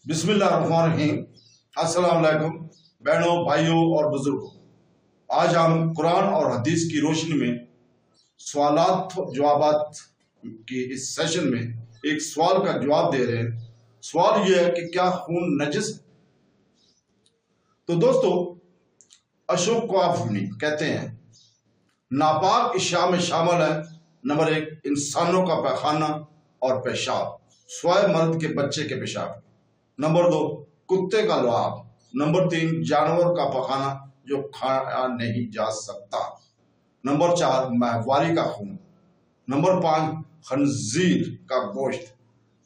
بسم اللہ الرحمن الرحیم۔ السلام علیکم بہنوں، بھائیوں اور بزرگوں۔ آج ہم قرآن اور حدیث کی روشنی میں سوالات و جوابات کی اس سیشن میں ایک سوال کا جواب دے رہے ہیں۔ سوال یہ ہے کہ کیا خون نجس ہے؟ تو دوستو، اشوک کوافنی کہتے ہیں ناپاک اشیاء میں شامل ہے: نمبر 1، انسانوں کا پیخانہ اور پیشاب سوائے مرد کے بچے کے پیشاب، نمبر 2، کتے کا لعاب، نمبر 3، جانور کا پخانہ جو کھایا نہیں جا سکتا، نمبر 4، ماہواری کا خون، نمبر 5، خنزیر کا گوشت۔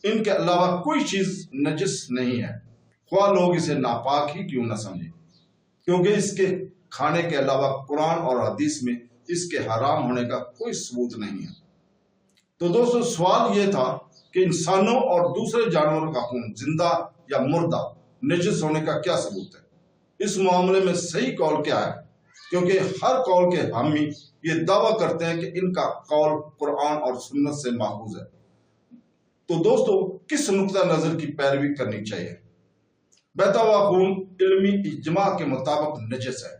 ان کے علاوہ کوئی چیز نجس نہیں ہے، خواہ لوگ اسے ناپاک ہی کیوں نہ سمجھیں، کیونکہ اس کے کھانے کے علاوہ قرآن اور حدیث میں اس کے حرام ہونے کا کوئی ثبوت نہیں ہے۔ تو دوستو، سوال یہ تھا کہ انسانوں اور دوسرے جانوروں کا خون زندہ یا مردہ نجس ہونے کا کیا ثبوت ہے؟ اس معاملے میں صحیح قول کیا ہے؟ کیونکہ ہر قول کے حامی یہ دعویٰ کرتے ہیں کہ ان کا قول قرآن اور سنت سے ماخوذ ہے۔ تو دوستو، کس نقطہ نظر کی پیروی کرنی چاہیے؟ بہتا ہوا خون علمی اجماع کے مطابق نجس ہے۔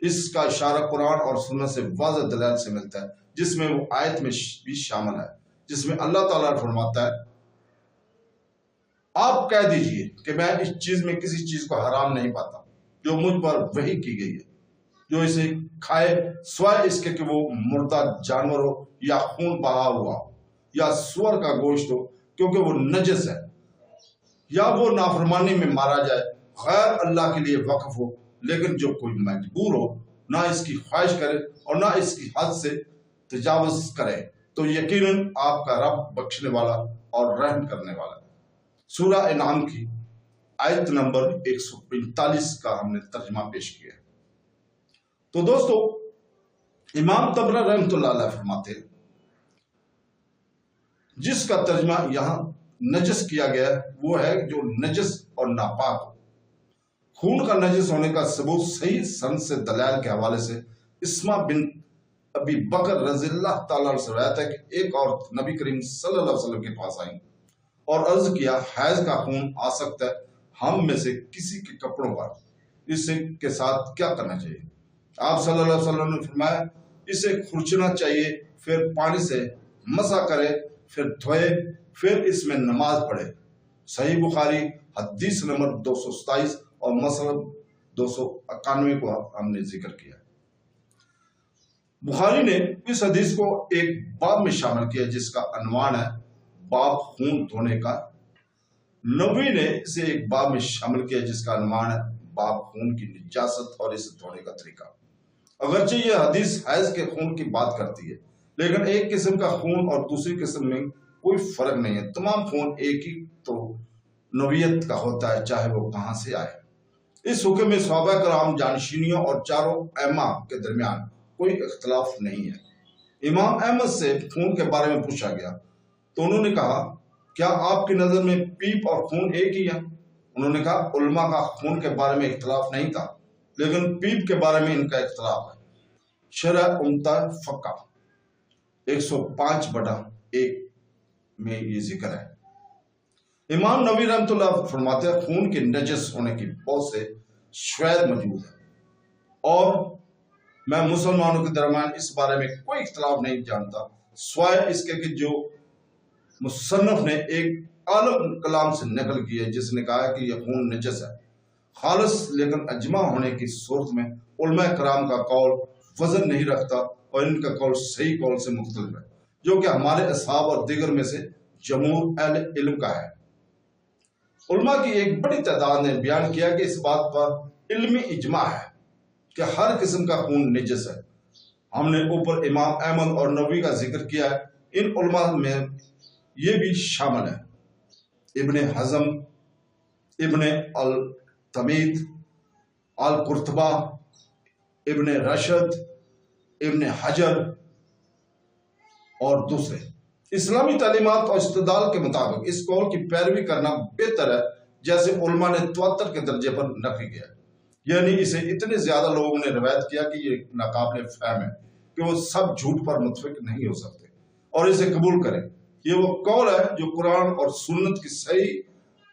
اس کا اشارہ قرآن اور سنت سے واضح دلائل سے ملتا ہے، جس میں وہ آیت میں بھی شامل ہے، جس میں اللہ تعالیٰ فرماتا ہے، آپ کہہ دیجئے کہ میں اس چیز میں کسی چیز کو حرام نہیں پاتا جو مجھ پر وحی کی گئی ہے، جو اسے کھائے سوائے اس کے کہ وہ مردہ جانور ہو یا خون بہا ہوا یا سور کا گوشت ہو، کیونکہ وہ نجس ہے، یا وہ نافرمانی میں مارا جائے، غیر اللہ کے لیے وقف ہو، لیکن جو کوئی مجبور ہو، نہ اس کی خواہش کرے اور نہ اس کی حد سے تجاوز کرے، تو یقیناً آپ کا رب بخشنے والا اور رحم کرنے والا ہے۔ سورہ انعام کی آیت نمبر 145 کا ہم نے ترجمہ پیش کیا ہے۔ تو دوستو، امام طبری رحمۃ اللہ علیہ فرماتے ہیں، جس کا ترجمہ یہاں نجس کیا گیا ہے وہ ہے جو نجس اور ناپاک ہو۔ خون کا نجس ہونے کا ثبوت صحیح سند سے دلائل کے حوالے سے اسما بن ابی بکر رضی اللہ تعالیٰ عنہ سے روایت ہے کہ ایک عورت نبی کریم صلی اللہ علیہ وسلم کے پاس آئی اور عرض کیا، حیض کا خون آ سکتا ہے ہم میں سے کسی کے کپڑوں پر، اس کے ساتھ کیا کرنا چاہیے؟ آپ صلی اللہ علیہ وسلم نے فرمایا، اسے کھرچنا چاہیے، پھر پانی سے مسح کرے، پھر دھوئے، پھر اس میں نماز پڑھے۔ صحیح بخاری حدیث نمبر 227 اور مسلم 291 کو ہم نے ذکر کیا۔ بخاری نے اس حدیث کو ایک باب میں شامل کیا جس کا عنوان ہے باب خون دھونے کا۔ نبوی نے اسے ایک باب میں شامل کیا جس کا عنوان ہے باب خون کی نجاست اور اسے دھونے کا طریقہ۔ اگرچہ یہ حدیث حیض کے خون کی بات کرتی ہے، لیکن ایک قسم کا خون اور دوسری قسم میں کوئی فرق نہیں ہے۔ تمام خون ایک ہی تو نوعیت کا ہوتا ہے، چاہے وہ کہاں سے آئے۔ اس حکم میں صحابہ کرام جانشینیوں اور چاروں ائمہ کے درمیان کوئی اختلاف نہیں ہے۔ امام احمد سے خون کے بارے میں پوچھا گیا تو انہوں نے کہا، کیا آپ کی نظر میں پیپ اور خون ایک ہی ہے؟ انہوں نے کہا، علماء کا خون کے بارے میں اختلاف نہیں تھا، لیکن پیپ کے بارے میں ان کا اختلاف ہے۔ شرح امدہ فقہ 105/1 میں یہ ذکر ہے۔ امام نبوی رحمۃ اللہ فرماتے ہیں، خون کے نجس ہونے کی بہت سے شواہد موجود ہیں اور میں مسلمانوں کے درمیان اس بارے میں کوئی اختلاف نہیں جانتا، سوائے اس کے کہ جو مصنف نے ایک عالم کلام سے نقل کی ہے جس نے کہا کہ یہ خون نجس ہے خالص، لیکن اجماع ہونے کی صورت میں علماء کرام کا قول وزن نہیں رکھتا اور ان کا قول صحیح قول سے مختلف ہے، جو کہ ہمارے اصحاب اور دیگر میں سے جمہور اہل علم کا ہے۔ علماء کی ایک بڑی تعداد نے بیان کیا کہ اس بات پر علمی اجماع ہے کہ ہر قسم کا خون نجس ہے۔ ہم نے اوپر امام احمد اور نبوی کا ذکر کیا ہے، ان علماء میں یہ بھی شامل ہے ابن حزم، ابن التمیت، القرطبہ، ابن رشد، ابن حجر اور دوسرے۔ اسلامی تعلیمات اور استدلال کے مطابق اس قول کی پیروی کرنا بہتر ہے جیسے علماء نے تواتر کے درجے پر نقل کیا، یعنی اسے اتنے زیادہ لوگوں نے روایت کیا کہ یہ ناقابل فہم ہے کہ وہ سب جھوٹ پر متفق نہیں ہو سکتے اور اسے قبول کریں۔ یہ وہ قول ہے جو قرآن اور سنت کی صحیح